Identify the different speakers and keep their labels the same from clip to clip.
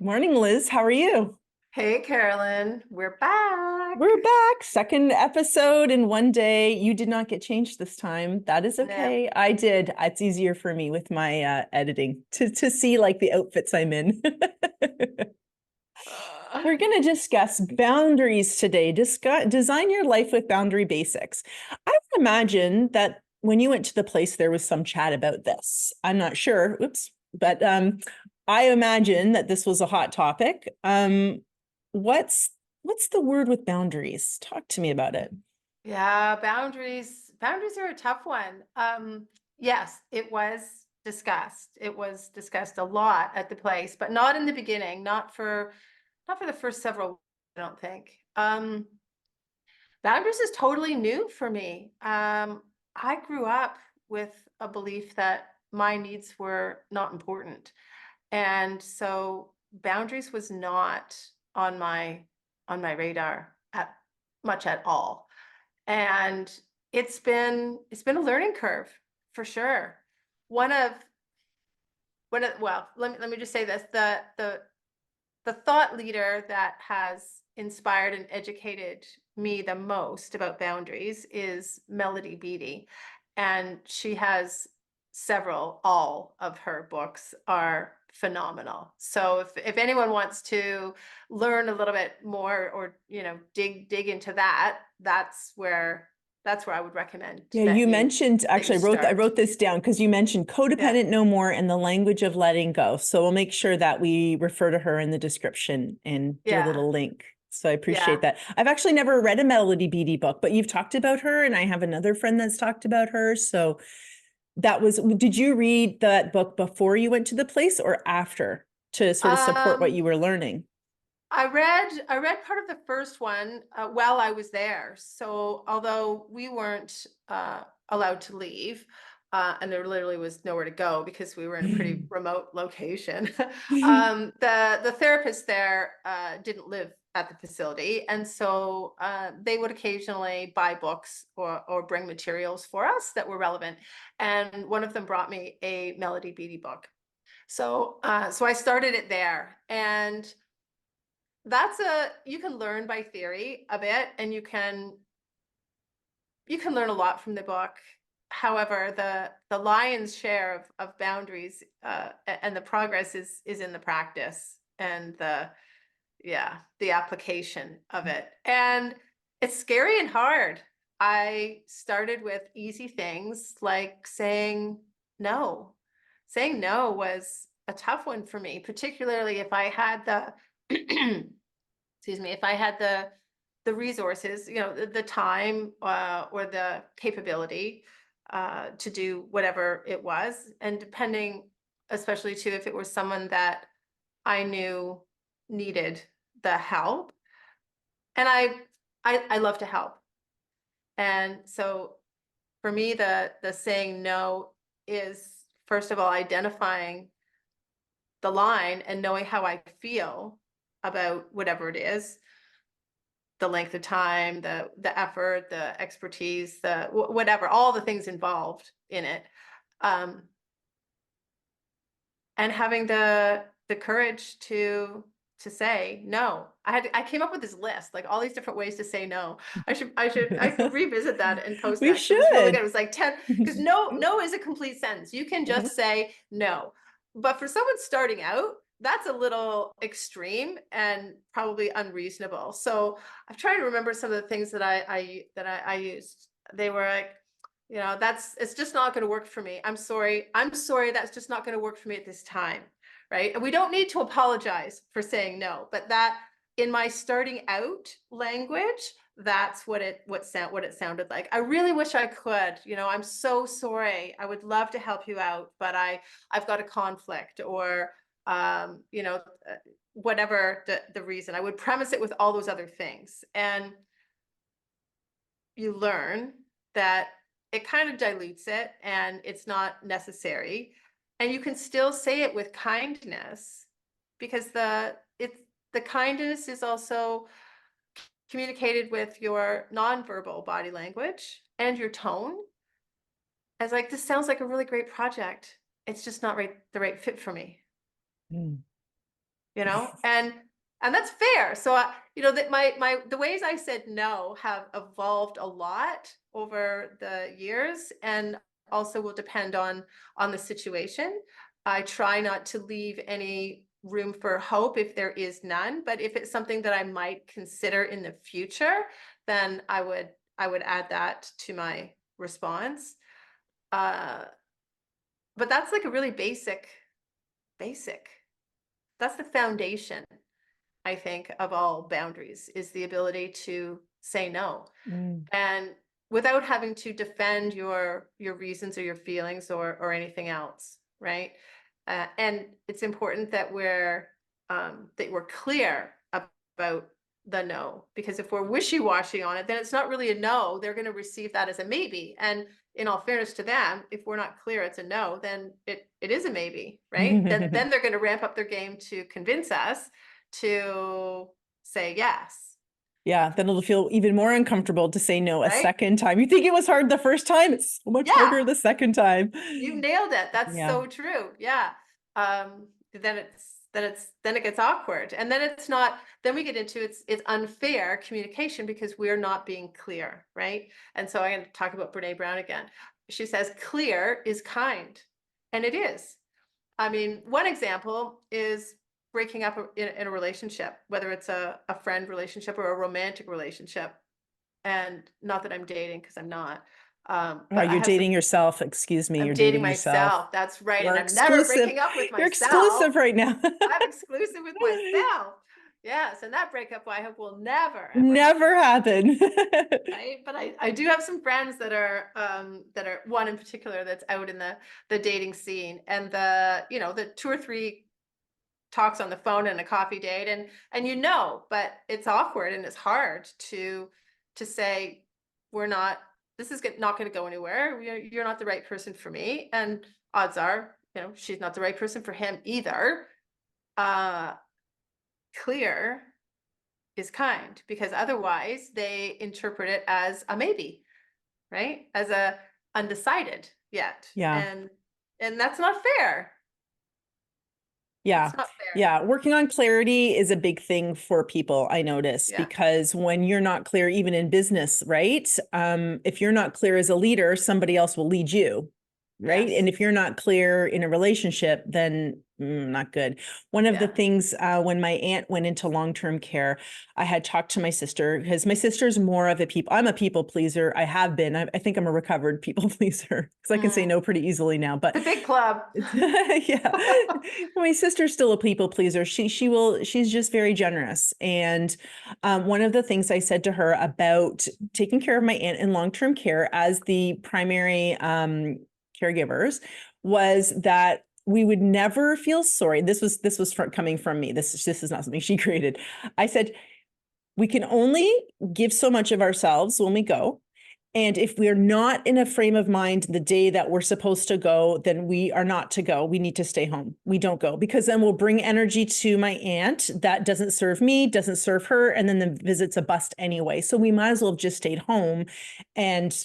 Speaker 1: Morning, Liz. How are you?
Speaker 2: Hey, Carolyn, we're back.
Speaker 1: We're back. Second episode in one day. You did not get changed this time. That is
Speaker 2: No.
Speaker 1: okay. I did. It's easier for me with my editing to see like the outfits I'm in. We're going to discuss boundaries today. Design your life with boundary basics. I would imagine that when you went to the place, there was some chat about this. I'm not sure. Oops. But I imagine that this was a hot topic. What's what's the word with boundaries? Talk to me about it.
Speaker 2: Yeah, boundaries. Boundaries are a tough one. Yes, it was discussed. It was discussed a lot at the place, but not in the beginning, not for the first several, I don't think. Boundaries is totally new for me. I grew up with a belief that my needs were not important. And so boundaries was not on my radar at much at all. And it's been a learning curve for sure. One of well, let me just say this. The thought leader that has inspired and educated me the most about boundaries is Melody Beattie. And she has all of her books are phenomenal. So if anyone wants to learn a little bit more or dig into that, that's where I would recommend
Speaker 1: Yeah, you mentioned
Speaker 2: that you
Speaker 1: actually I
Speaker 2: start.
Speaker 1: wrote this down because you mentioned
Speaker 2: Yeah.
Speaker 1: codependent no more and the language of letting go. So we'll make sure that we refer to her in the description and do a
Speaker 2: Yeah.
Speaker 1: little link. So I appreciate
Speaker 2: Yeah.
Speaker 1: that. I've actually never read a Melody Beattie book, but you've talked about her and I have another friend that's talked about her. So did you read that book before you went to the place or after to sort of support what
Speaker 2: Um
Speaker 1: you were learning?
Speaker 2: I read part of the first one while I was there. So although we weren't allowed to leave, and there literally was nowhere to go because we were in a pretty remote location, the therapist there didn't live at the facility, and so they would occasionally buy books or bring materials for us that were relevant. And one of them brought me a Melody Beattie book. So I started it there, and you can learn by theory a bit, and you can learn a lot from the book. However, the lion's share of boundaries and the progress is in the practice and the application of it. And it's scary and hard. I started with easy things like saying no. Saying no was a tough one for me, particularly if I had the excuse me, if I had the resources, the time or the capability to do whatever it was, and depending, especially too, if it was someone that I knew needed the help, and I love to help, and so for me, the saying no is first of all identifying the line and knowing how I feel about whatever it is, the length of time, the effort, the expertise, the whatever, all the things involved in it, um, and having the courage to say no. I came up with this list, like all these different ways to say no. I could revisit that and post
Speaker 1: We
Speaker 2: that because it was really good.
Speaker 1: should.
Speaker 2: It was like 10, because no is a complete sentence. You can
Speaker 1: Mhm.
Speaker 2: just say no. But for someone starting out, that's a little extreme and probably unreasonable. So I've tried to remember some of the things that I used. They were like, it's just not going to work for me. I'm sorry. That's just not going to work for me at this time. Right. And we don't need to apologize for saying no, but that in my starting out language, that's what it sounded like. I really wish I could, I'm so sorry. I would love to help you out, but I've got a conflict, or whatever the reason. I would premise it with all those other things. And you learn that it kind of dilutes it and it's not necessary. And you can still say it with kindness, because the kindness is also communicated with your nonverbal body language and your tone. As like, this sounds like a really great project. It's just not the right fit for me.
Speaker 1: Mm.
Speaker 2: and that's fair. So, that the ways I said no have evolved a lot over the years, and also will depend on the situation. I try not to leave any room for hope if there is none, but if it's something that I might consider in the future, then I would add that to my response. But that's like a really basic. That's the foundation, I think, of all boundaries, is the ability to say no.
Speaker 1: Mm.
Speaker 2: And without having to defend your reasons or your feelings or anything else, right? And it's important that we're clear about the no, because if we're wishy-washy on it, then it's not really a no. They're going to receive that as a maybe. And in all fairness to them, if we're not clear it's a no, then it is a maybe, right? then they're going to ramp up their game to convince us to say yes.
Speaker 1: Yeah, then it'll feel even more uncomfortable to say no a
Speaker 2: Right?
Speaker 1: second time. You think it was hard the first time, it's so much harder the second time.
Speaker 2: You nailed it. That's
Speaker 1: Yeah.
Speaker 2: so true. Yeah. Then it gets awkward, and then it's not. Then we get into it's unfair communication because we're not being clear, right? And so I'm going to talk about Brene Brown again. She says clear is kind, and it is. I mean, one example is breaking up in a relationship, whether it's a friend relationship or a romantic relationship. And not that I'm dating, because I'm not.
Speaker 1: Oh,
Speaker 2: But
Speaker 1: you're dating yourself. Excuse me.
Speaker 2: I'm
Speaker 1: You're
Speaker 2: dating
Speaker 1: dating yourself.
Speaker 2: myself. That's right.
Speaker 1: You're
Speaker 2: And I'm never
Speaker 1: exclusive.
Speaker 2: breaking up with
Speaker 1: You're
Speaker 2: myself.
Speaker 1: exclusive right now.
Speaker 2: I'm exclusive with myself. Yes. And that breakup, I hope, will never, ever
Speaker 1: Never happen.
Speaker 2: right? But I do have some friends that are one in particular that's out in the dating scene, and the 2 or 3 talks on the phone and a coffee date, and but it's awkward and it's hard to say this is not going to go anywhere. You're not the right person for me, and odds are she's not the right person for him either. Clear is kind, because otherwise they interpret it as a maybe, right? As a undecided yet.
Speaker 1: Yeah.
Speaker 2: And that's not fair.
Speaker 1: Yeah.
Speaker 2: It's not fair.
Speaker 1: Yeah. Working on clarity is a big thing for people, I notice,
Speaker 2: Yeah.
Speaker 1: because when you're not clear, even in business, right? If you're not clear as a leader, somebody else will lead you. Right.
Speaker 2: Yes.
Speaker 1: And if you're not clear in a relationship, then not good. One of the things when my aunt went into long-term care, I had talked to my sister, because my sister's more of I'm a people pleaser. I have been. I think I'm a recovered people pleaser, because I can say no pretty easily now. But
Speaker 2: the big club.
Speaker 1: Yeah. My sister's still a people pleaser. She's just very generous. And one of the things I said to her about taking care of my aunt in long-term care as the primary caregivers was that we would never feel sorry. This was coming from me. This is not something she created. I said, we can only give so much of ourselves when we go. And if we're not in a frame of mind the day that we're supposed to go, then we are not to go. We need to stay home. We don't go, because then we'll bring energy to my aunt that doesn't serve me, doesn't serve her. And then the visit's a bust anyway. So we might as well have just stayed home and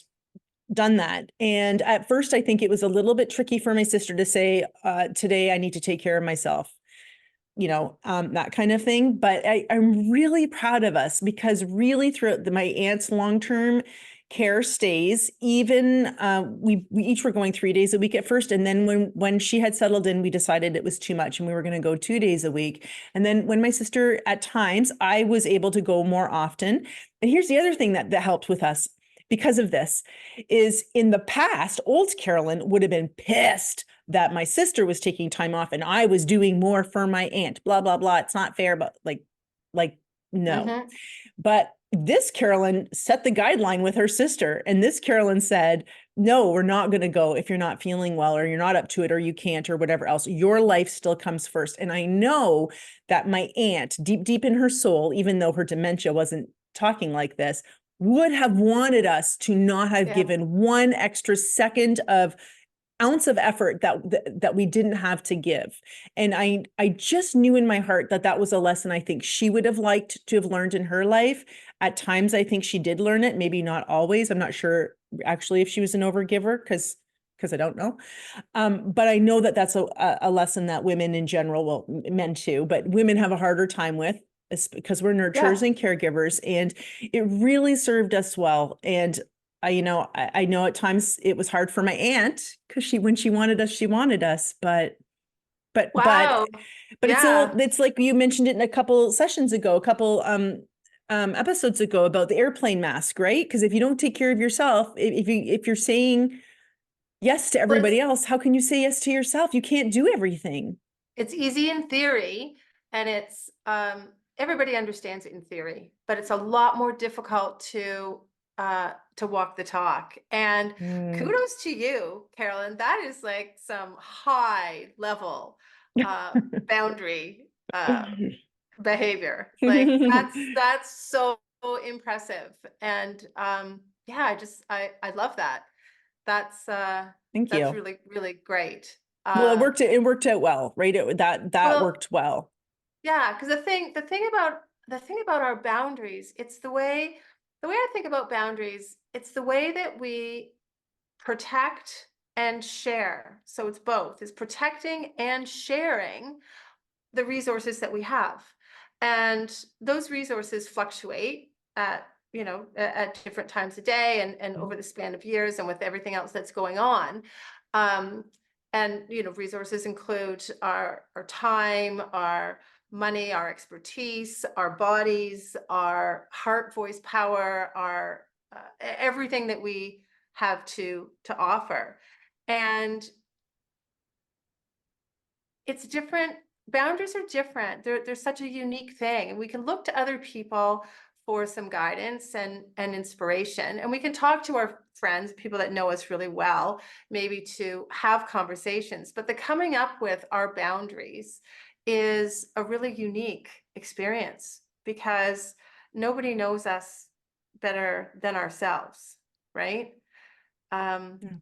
Speaker 1: done that. And at first, I think it was a little bit tricky for my sister to say, today I need to take care of myself, that kind of thing. But I'm really proud of us, because really throughout my aunt's long-term care stays, even we each were going 3 days a week at first. And then when she had settled in, we decided it was too much and we were going to go 2 days a week. And then when my sister, at times, I was able to go more often. And here's the other thing that helped with us because of this is, in the past, old Carolyn would have been pissed that my sister was taking time off and I was doing more for my aunt, blah, blah, blah. It's not fair, but like, no. But this Carolyn set the guideline with her sister. And this Carolyn said, no, we're not going to go if you're not feeling well, or you're not up to it, or you can't, or whatever else. Your life still comes first. And I know that my aunt, deep, deep in her soul, even though her dementia wasn't talking like this, would have wanted us to not have given one extra second of ounce of effort that we didn't have to give. And I just knew in my heart that was a lesson I think she would have liked to have learned in her life. At times, I think she did learn it, maybe not always. I'm not sure actually if she was an overgiver, because because I don't know. But I know that that's a lesson that women in general, well, men too, but women have a harder time with, because we're nurturers and caregivers, and it really served us well. And I know at times it was hard for my aunt, because when she wanted us,
Speaker 2: Wow.
Speaker 1: but
Speaker 2: Yeah.
Speaker 1: it's like you mentioned it in a couple sessions ago, a couple episodes ago, about the airplane mask, right? Because if you don't take care of yourself, if you're saying yes to
Speaker 2: Well,
Speaker 1: everybody else, how can you say yes to yourself? You can't do everything.
Speaker 2: it's easy in theory, and it's everybody understands it in theory, but it's a lot more difficult to walk the talk. And
Speaker 1: Mm.
Speaker 2: kudos to you, Carolyn. That is like some high level boundary behavior. Like that's so impressive. And yeah, I love that. That's
Speaker 1: Thank
Speaker 2: that's
Speaker 1: you.
Speaker 2: really, really great.
Speaker 1: Well, it worked out well, right? That
Speaker 2: Well,
Speaker 1: worked well.
Speaker 2: yeah, because the thing about our boundaries, it's the way I think about boundaries, it's the way that we protect and share. So it's both, is protecting and sharing the resources that we have. And those resources fluctuate at different times a day, and over the span of years, and with everything else that's going on. Um, and resources include our time, our money, our expertise, our bodies, our heart, voice, power, our everything that we have to offer. And it's different. Boundaries are different. They're such a unique thing, and we can look to other people for some guidance and inspiration, and we can talk to our friends, people that know us really well, maybe to have conversations. But the coming up with our boundaries is a really unique experience, because nobody knows us better than ourselves, right? Um,
Speaker 1: Yeah.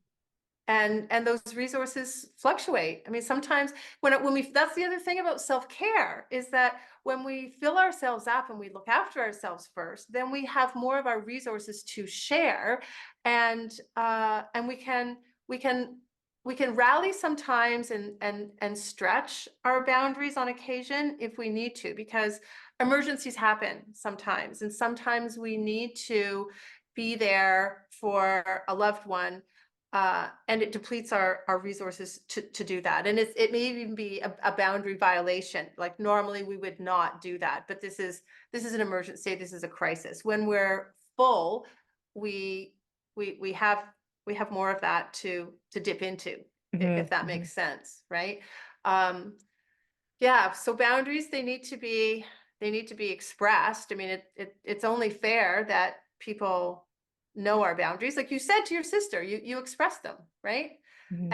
Speaker 2: and those resources fluctuate. I mean, sometimes when we that's the other thing about self-care, is that when we fill ourselves up and we look after ourselves first, then we have more of our resources to share, and we can rally sometimes, and stretch our boundaries on occasion if we need to, because emergencies happen sometimes, and sometimes we need to be there for a loved one, and it depletes our resources to do that. And it may even be a boundary violation. Like normally we would not do that, but this is an emergency. This is a crisis. When we're full, we have more of that to dip into, if that makes sense, right? Yeah. So boundaries, they need to be expressed. I mean, it's only fair that people know our boundaries. Like you said to your sister, you expressed them, right?
Speaker 1: Mhm.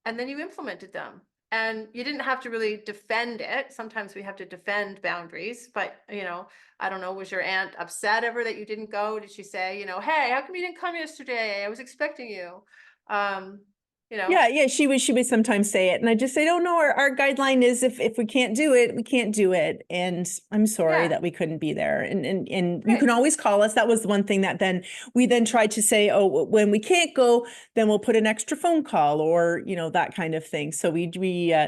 Speaker 2: And then you implemented them, and you didn't have to really defend it. Sometimes we have to defend boundaries, but I don't know, was your aunt upset ever that you didn't go? Did she say, hey, how come you didn't come yesterday? I was expecting you. um
Speaker 1: Yeah, she would sometimes say it, and I just say, "Oh no, our guideline is if we can't do it, we can't do it." And I'm sorry
Speaker 2: yeah,
Speaker 1: that we couldn't be there. And you can
Speaker 2: right.
Speaker 1: always call us. That was the one thing that then we tried to say, "Oh, when we can't go, then we'll put an extra phone call, or that kind of thing." So we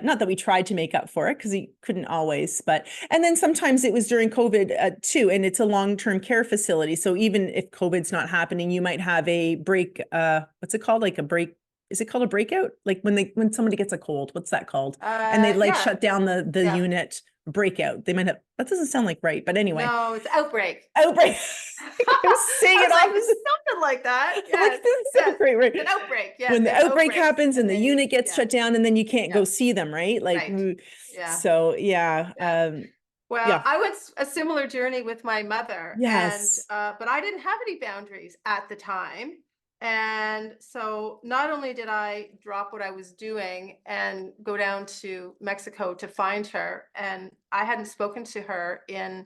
Speaker 1: not that we tried to make up for it, because we couldn't always, but and then sometimes it was during COVID too, and it's a long-term care facility. So even if COVID's not happening, you might have a break. What's it called? Like a break. Is it called a breakout? Like when somebody gets a cold, what's that called? And they like
Speaker 2: Yeah,
Speaker 1: shut down the
Speaker 2: yeah.
Speaker 1: unit. Breakout. They might have, that doesn't sound like right, but anyway.
Speaker 2: No, it's outbreak.
Speaker 1: Outbreak. I'm saying
Speaker 2: I
Speaker 1: it
Speaker 2: was like,
Speaker 1: off.
Speaker 2: it's something like that.
Speaker 1: I'm like,
Speaker 2: Yes,
Speaker 1: this doesn't sound
Speaker 2: yes.
Speaker 1: great, right?
Speaker 2: It's an outbreak. Yes,
Speaker 1: When
Speaker 2: they
Speaker 1: the
Speaker 2: have
Speaker 1: outbreak
Speaker 2: outbreaks,
Speaker 1: happens
Speaker 2: and
Speaker 1: and the
Speaker 2: they,
Speaker 1: unit gets
Speaker 2: yeah,
Speaker 1: shut down, and then you can't go
Speaker 2: yeah,
Speaker 1: see them, right? Like,
Speaker 2: right. Yeah,
Speaker 1: so yeah.
Speaker 2: yeah. Well,
Speaker 1: Yeah.
Speaker 2: I went a similar journey with my mother, and
Speaker 1: Yes.
Speaker 2: but I didn't have any boundaries at the time. And so not only did I drop what I was doing and go down to Mexico to find her, and I hadn't spoken to her in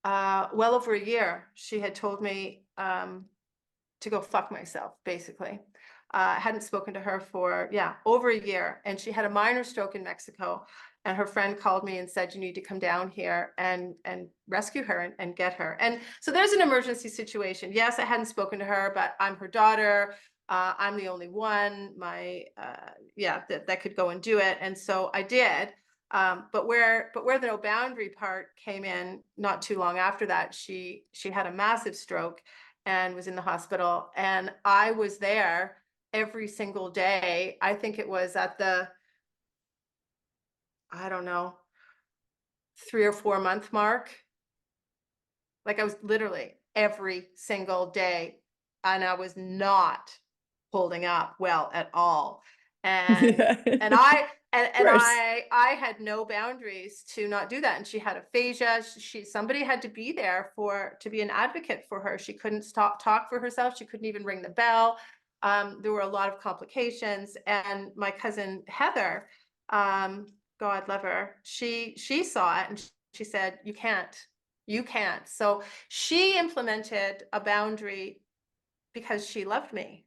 Speaker 2: well over a year. She had told me to go fuck myself, basically. I hadn't spoken to her for, yeah, over a year. And she had a minor stroke in Mexico. And her friend called me and said, you need to come down here and rescue her and get her. And so there's an emergency situation. Yes, I hadn't spoken to her, but I'm her daughter. I'm the only one, yeah, that could go and do it. And so I did. But where the no boundary part came in, not too long after that, she had a massive stroke and was in the hospital. And I was there every single day. I think it was at the, I don't know, 3 or 4 month mark. Like I was literally every single day, and I was not holding up well at all. And
Speaker 1: Yeah.
Speaker 2: and
Speaker 1: Of
Speaker 2: I and
Speaker 1: course.
Speaker 2: I had no boundaries to not do that. And she had aphasia. Somebody had to be there to be an advocate for her. She couldn't stop talk for herself. She couldn't even ring the bell. There were a lot of complications. And my cousin Heather, God love her, she saw it, and she said, "You can't. You can't." So she implemented a boundary because she loved me.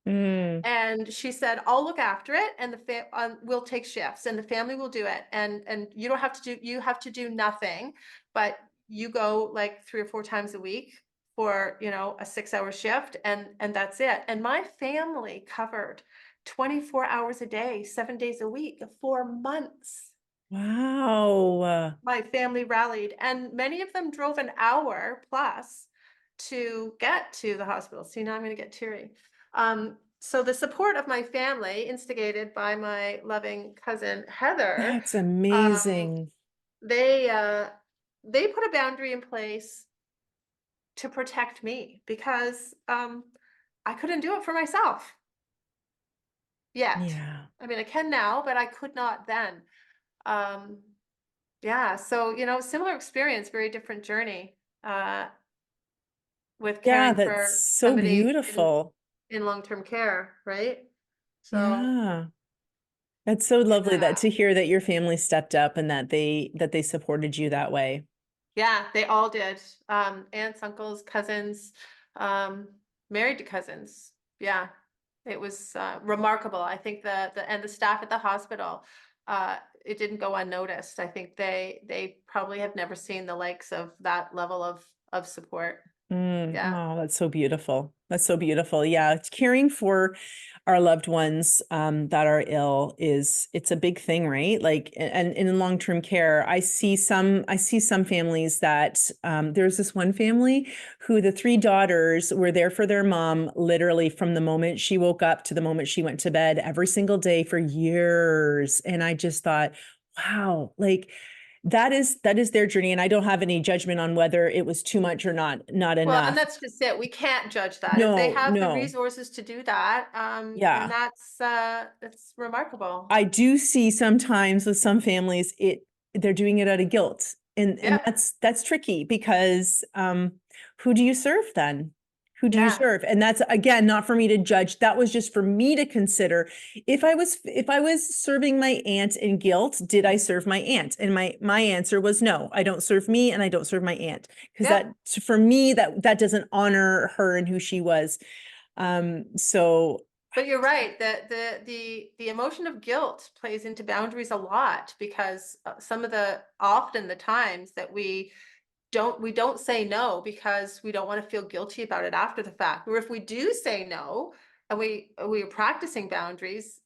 Speaker 1: Mm,
Speaker 2: And she said, "I'll look after it, and we'll take shifts, and the family will do it. And you have to do nothing, but you go like 3 or 4 times a week for, a 6 hour shift, and that's it." And my family covered 24 hours a day, 7 days a week for months.
Speaker 1: wow.
Speaker 2: My family rallied, and many of them drove an hour plus to get to the hospital. See, now I'm going to get teary. So the support of my family, instigated by my loving cousin Heather,
Speaker 1: That's
Speaker 2: um,
Speaker 1: amazing.
Speaker 2: they put a boundary in place to protect me because I couldn't do it for myself yet.
Speaker 1: Yeah.
Speaker 2: I mean, I can now, but I could not then. Um, Yeah, so, similar experience, very different journey, with
Speaker 1: Yeah,
Speaker 2: caring
Speaker 1: that's
Speaker 2: for
Speaker 1: so
Speaker 2: somebody
Speaker 1: beautiful.
Speaker 2: in long-term care, right? So,
Speaker 1: Yeah. That's so lovely that
Speaker 2: yeah.
Speaker 1: to hear that your family stepped up and that they supported you that way.
Speaker 2: Yeah, they all did. Aunts, uncles, cousins, um, married to cousins. Yeah. It was remarkable. I think the staff at the hospital, it didn't go unnoticed. I think they probably have never seen the likes of that level of support. Yeah.
Speaker 1: Oh, that's so beautiful. That's so beautiful. Yeah, it's caring for our loved ones that are ill it's a big thing, right? Like, and in long-term care, I see some families that there's this one family who the three daughters were there for their mom literally from the moment she woke up to the moment she went to bed every single day for years. And I just thought, wow, like that is their journey, and I don't have any judgment on whether it was too much or not
Speaker 2: Well, and
Speaker 1: enough.
Speaker 2: that's just it. We can't judge that. If they
Speaker 1: No,
Speaker 2: have the
Speaker 1: no.
Speaker 2: resources to do that, and
Speaker 1: Yeah.
Speaker 2: that's remarkable.
Speaker 1: I do see sometimes with some families they're doing it out of guilt. And
Speaker 2: Yep.
Speaker 1: that's tricky because who do you serve then? Who do you
Speaker 2: Yeah.
Speaker 1: serve? And that's again not for me to judge. That was just for me to consider. If I was serving my aunt in guilt, did I serve my aunt? And my answer was no. I don't serve me and I don't serve my aunt because
Speaker 2: Yep.
Speaker 1: that for me that doesn't honor her and who she was. So
Speaker 2: But you're right. The emotion of guilt plays into boundaries a lot because often the times that we don't say no because we don't want to feel guilty about it after the fact. Or if we do say no and we are practicing boundaries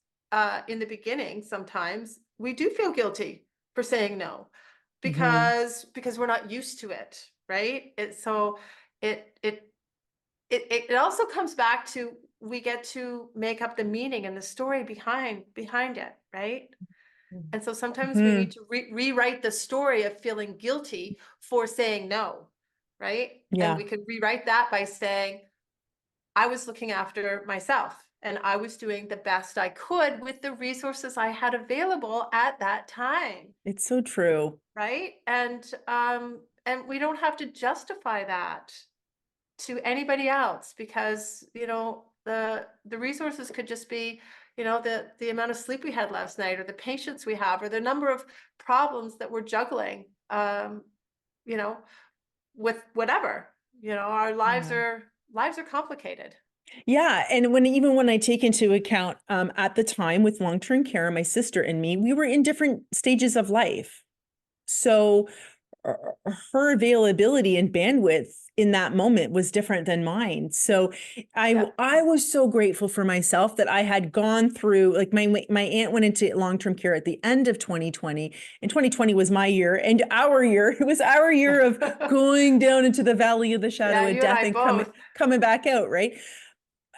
Speaker 2: in the beginning, sometimes we do feel guilty for saying no
Speaker 1: mhm.
Speaker 2: because we're not used to it, right? It it it also comes back to we get to make up the meaning and the story behind it, right? And so sometimes we need
Speaker 1: Mhm.
Speaker 2: to rewrite the story of feeling guilty for saying no, right? And
Speaker 1: Yeah.
Speaker 2: we could rewrite that by saying, I was looking after myself and I was doing the best I could with the resources I had available at that time,
Speaker 1: It's so true.
Speaker 2: right? And we don't have to justify that to anybody else because the resources could just be the amount of sleep we had last night or the patience we have or the number of problems that we're juggling you know with whatever our
Speaker 1: Yeah.
Speaker 2: lives are complicated.
Speaker 1: Yeah, and even when I take into account, at the time with long-term care, my sister and me, we were in different stages of life. So her availability and bandwidth in that moment was different than mine. So
Speaker 2: Yeah.
Speaker 1: I was so grateful for myself that I had gone through, like my aunt went into long-term care at the end of 2020, and 2020 was my year and our year. It was our year of going down into the valley of the shadow
Speaker 2: Yeah,
Speaker 1: of
Speaker 2: you and
Speaker 1: death
Speaker 2: I
Speaker 1: and
Speaker 2: both.
Speaker 1: coming back out, right?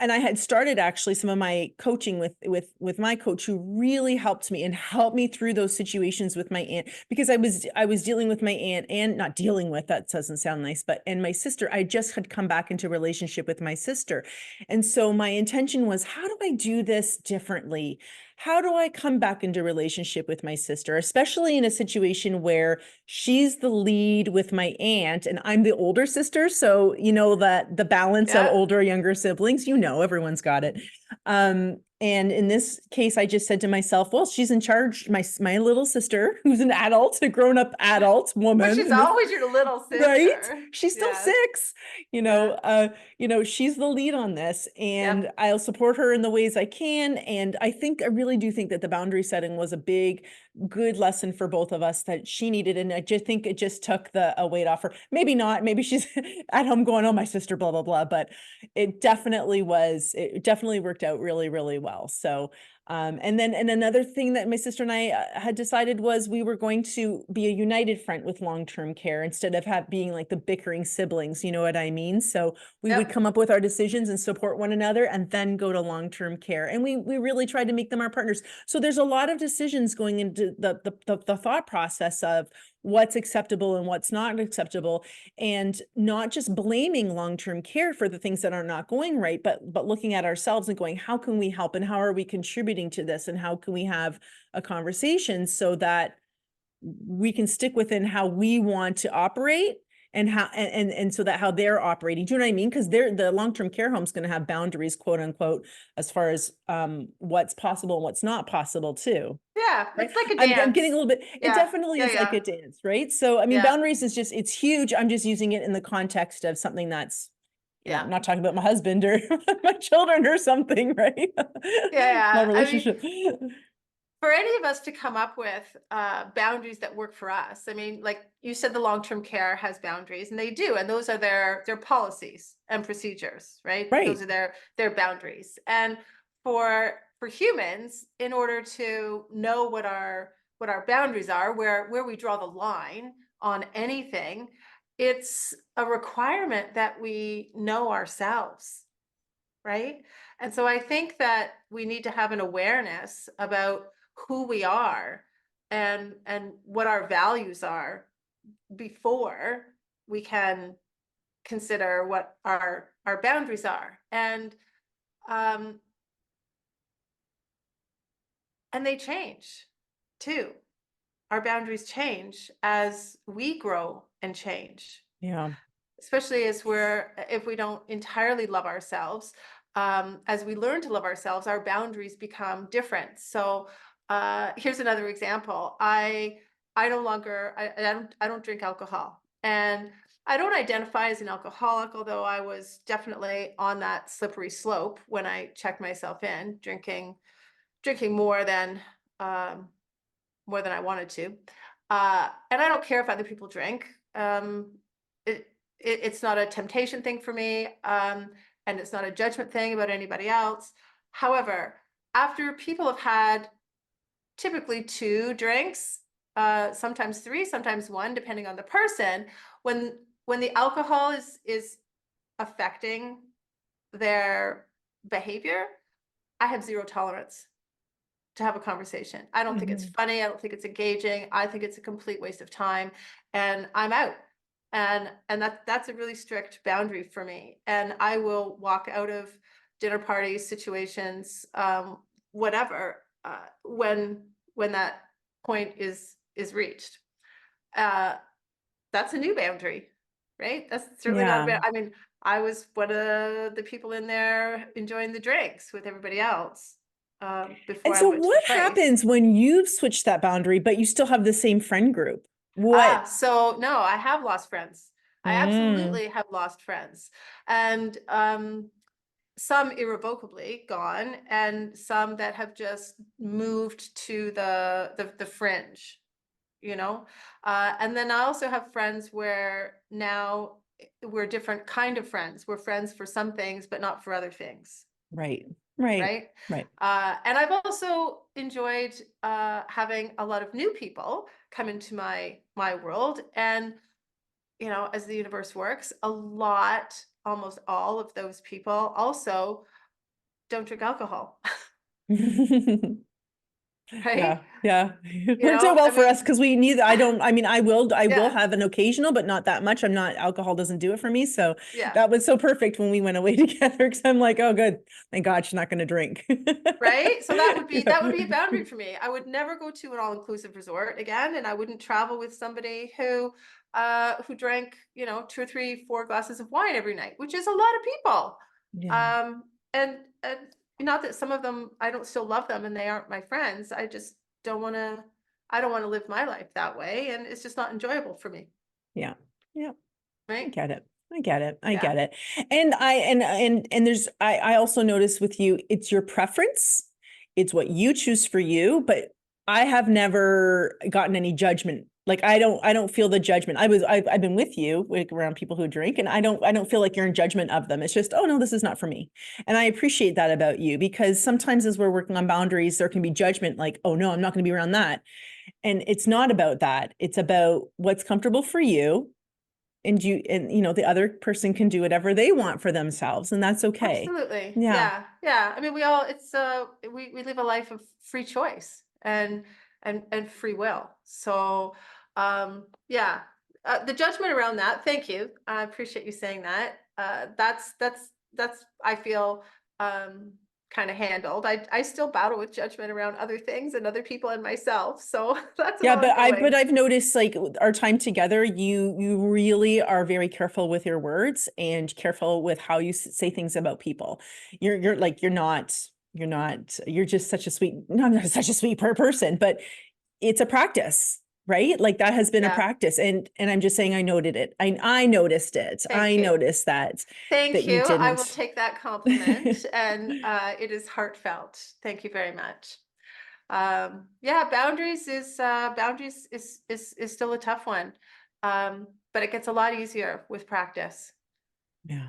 Speaker 1: And I had started actually some of my coaching with my coach, who really helped me and helped me through those situations with my aunt, because I was dealing with my aunt, and not dealing with, that doesn't sound nice, but and my sister. I just had come back into relationship with my sister. And so my intention was, how do I do this differently? How do I come back into relationship with my sister, especially in a situation where she's the lead with my aunt and I'm the older sister? So, you know, that the balance of
Speaker 2: Yeah.
Speaker 1: older, younger siblings, you know, everyone's got it. And in this case, I just said to myself, well, she's in charge. My little sister, who's an adult, a grown-up adult
Speaker 2: But
Speaker 1: woman,
Speaker 2: she's
Speaker 1: in this,
Speaker 2: always your little
Speaker 1: right?
Speaker 2: sister.
Speaker 1: She's still
Speaker 2: Yes.
Speaker 1: 6,
Speaker 2: Yeah.
Speaker 1: she's the lead on this, and
Speaker 2: Yep.
Speaker 1: I'll support her in the ways I can. And I really do think that the boundary setting was a big, good lesson for both of us that she needed. And I just think it just took a weight off her. Maybe not, maybe she's at home going, oh, my sister, blah, blah, blah. But it definitely worked out really, really well. So, and another thing that my sister and I had decided was we were going to be a united front with long-term care, instead of being like the bickering siblings, you know what I mean? So we would
Speaker 2: Yep.
Speaker 1: come up with our decisions and support one another, and then go to long-term care. And we really tried to make them our partners. So there's a lot of decisions going into the thought process of what's acceptable and what's not acceptable, and not just blaming long-term care for the things that are not going right, but looking at ourselves and going, how can we help, and how are we contributing to this, and how can we have a conversation so that we can stick within how we want to operate, and how and so that how they're operating. Do you know what I mean? Because the long-term care home is going to have boundaries, quote unquote, as far as what's possible and what's not possible too.
Speaker 2: Yeah.
Speaker 1: Right.
Speaker 2: It's like a
Speaker 1: I'm getting a
Speaker 2: dance.
Speaker 1: little bit, it
Speaker 2: Yeah.
Speaker 1: definitely
Speaker 2: Yeah.
Speaker 1: is like
Speaker 2: Yeah.
Speaker 1: a dance, right? So, I mean,
Speaker 2: Yeah.
Speaker 1: boundaries is just, it's huge. I'm just using it in the context of something that's,
Speaker 2: Yeah.
Speaker 1: not talking about my husband or my children or something, right?
Speaker 2: Yeah.
Speaker 1: My
Speaker 2: Yeah. I mean,
Speaker 1: relationship.
Speaker 2: for any of us to come up with boundaries that work for us. I mean, like you said, the long-term care has boundaries, and they do, and those are their policies and procedures, right? Those
Speaker 1: Right.
Speaker 2: are their boundaries. And for humans, in order to know what our boundaries are, where we draw the line on anything, it's a requirement that we know ourselves, right? And so I think that we need to have an awareness about who we are and what our values are before we can consider what our boundaries are. Um and they change too. Our boundaries change as we grow and change,
Speaker 1: Yeah.
Speaker 2: especially as if we don't entirely love ourselves. As we learn to love ourselves, our boundaries become different. So here's another example. I no longer I don't drink alcohol, and I don't identify as an alcoholic, although I was definitely on that slippery slope when I checked myself in, drinking um, more than I wanted to. And I don't care if other people drink. It, it's not a temptation thing for me, and it's not a judgment thing about anybody else. However, after people have had typically 2 drinks, sometimes 3, sometimes 1, depending on the person, when the alcohol is affecting their behavior, I have 0 tolerance to have a conversation. I don't think it's
Speaker 1: Mhm.
Speaker 2: funny. I don't think it's engaging. I think it's a complete waste of time, and I'm out. And that's a really strict boundary for me. And I will walk out of dinner parties, situations, whatever, when that point is reached. Uh, that's a new boundary, right? That's certainly not a
Speaker 1: Yeah.
Speaker 2: bad. I mean, I was one of the people in there enjoying the drinks with everybody else before
Speaker 1: And
Speaker 2: I
Speaker 1: so
Speaker 2: went to the
Speaker 1: what
Speaker 2: place.
Speaker 1: happens when you've switched that boundary, but you still have the same friend group? What?
Speaker 2: So no, I have lost friends. I
Speaker 1: Mm.
Speaker 2: absolutely have lost friends, and some irrevocably gone, and some that have just moved to the fringe. you know? And then I also have friends where now we're different kind of friends. We're friends for some things, but not for other things.
Speaker 1: Right. Right.
Speaker 2: Right.
Speaker 1: Right.
Speaker 2: And I've also enjoyed having a lot of new people come into my world. And, you know, as the universe works, almost all of those people also don't drink alcohol, right?
Speaker 1: Yeah, yeah.
Speaker 2: You
Speaker 1: Works out
Speaker 2: know,
Speaker 1: well
Speaker 2: I
Speaker 1: for us
Speaker 2: mean,
Speaker 1: because we neither, I mean, I will
Speaker 2: yeah,
Speaker 1: have an occasional, but not that much. I'm not, alcohol doesn't do it for me. So
Speaker 2: yeah.
Speaker 1: that was so perfect when we went away together because I'm like, oh, good. Thank God she's not going to drink.
Speaker 2: Right? So that would be
Speaker 1: Yeah.
Speaker 2: that would be a boundary for me. I would never go to an all-inclusive resort again, and I wouldn't travel with somebody who drank, you know, 2 or 3, 4 glasses of wine every night, which is a lot of people.
Speaker 1: Yeah.
Speaker 2: And not that some of them I don't still love them and they aren't my friends. I just don't want to I don't want to live my life that way, and it's just not enjoyable for me,
Speaker 1: Yeah. Yeah. I
Speaker 2: right?
Speaker 1: get it. I get it. I
Speaker 2: Yeah.
Speaker 1: get it. And there's, I also notice with you, it's your preference. It's what you choose for you, but I have never gotten any judgment. Like I don't feel the judgment. I've been with you like around people who drink and I don't feel like you're in judgment of them. It's just, oh no, this is not for me. And I appreciate that about you because sometimes as we're working on boundaries, there can be judgment like, oh no, I'm not going to be around that. And it's not about that. It's about what's comfortable for you and the other person can do whatever they want for themselves and that's okay.
Speaker 2: Absolutely.
Speaker 1: Yeah.
Speaker 2: Yeah. Yeah. I mean, we all it's we live a life of free choice and free will. So yeah. The judgment around that, thank you. I appreciate you saying that. That's I feel kind of handled. I still battle with judgment around other things and other people and myself. So that's an
Speaker 1: Yeah,
Speaker 2: ongoing.
Speaker 1: but I've noticed like our time together, you really are very careful with your words and careful with how you say things about people. You're like you're just such a sweet, no, I'm not such a sweet person, but it's a practice, right? Like that has been a
Speaker 2: Yeah.
Speaker 1: practice and I'm just saying I noted it. I noticed it.
Speaker 2: Thank
Speaker 1: I
Speaker 2: you.
Speaker 1: noticed that
Speaker 2: Thank
Speaker 1: you
Speaker 2: you. I will
Speaker 1: didn't.
Speaker 2: take that compliment, and it is heartfelt. Thank you very much. Yeah, boundaries is still a tough one, but it gets a lot easier with practice.
Speaker 1: Yeah.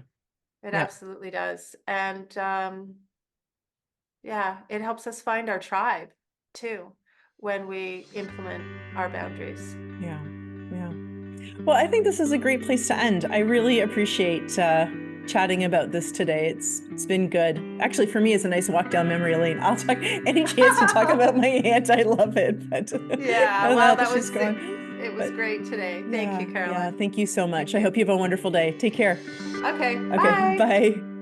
Speaker 2: It
Speaker 1: Yeah.
Speaker 2: absolutely does, and yeah, it helps us find our tribe too when we implement our boundaries.
Speaker 1: Yeah. Yeah. Well, I think this is a great place to end. I really appreciate chatting about this today. It's been good. Actually, for me, it's a nice walk down memory lane. I'll talk any chance to talk about my aunt. I love it. But
Speaker 2: Yeah,
Speaker 1: now
Speaker 2: well,
Speaker 1: that
Speaker 2: that
Speaker 1: she's
Speaker 2: was it.
Speaker 1: gone.
Speaker 2: It was
Speaker 1: But
Speaker 2: great today. Thank
Speaker 1: yeah,
Speaker 2: you,
Speaker 1: yeah.
Speaker 2: Carolyn.
Speaker 1: Thank you so much.
Speaker 2: Thank
Speaker 1: I
Speaker 2: you.
Speaker 1: hope you have a wonderful day. Take care.
Speaker 2: Okay,
Speaker 1: Okay,
Speaker 2: bye.
Speaker 1: bye.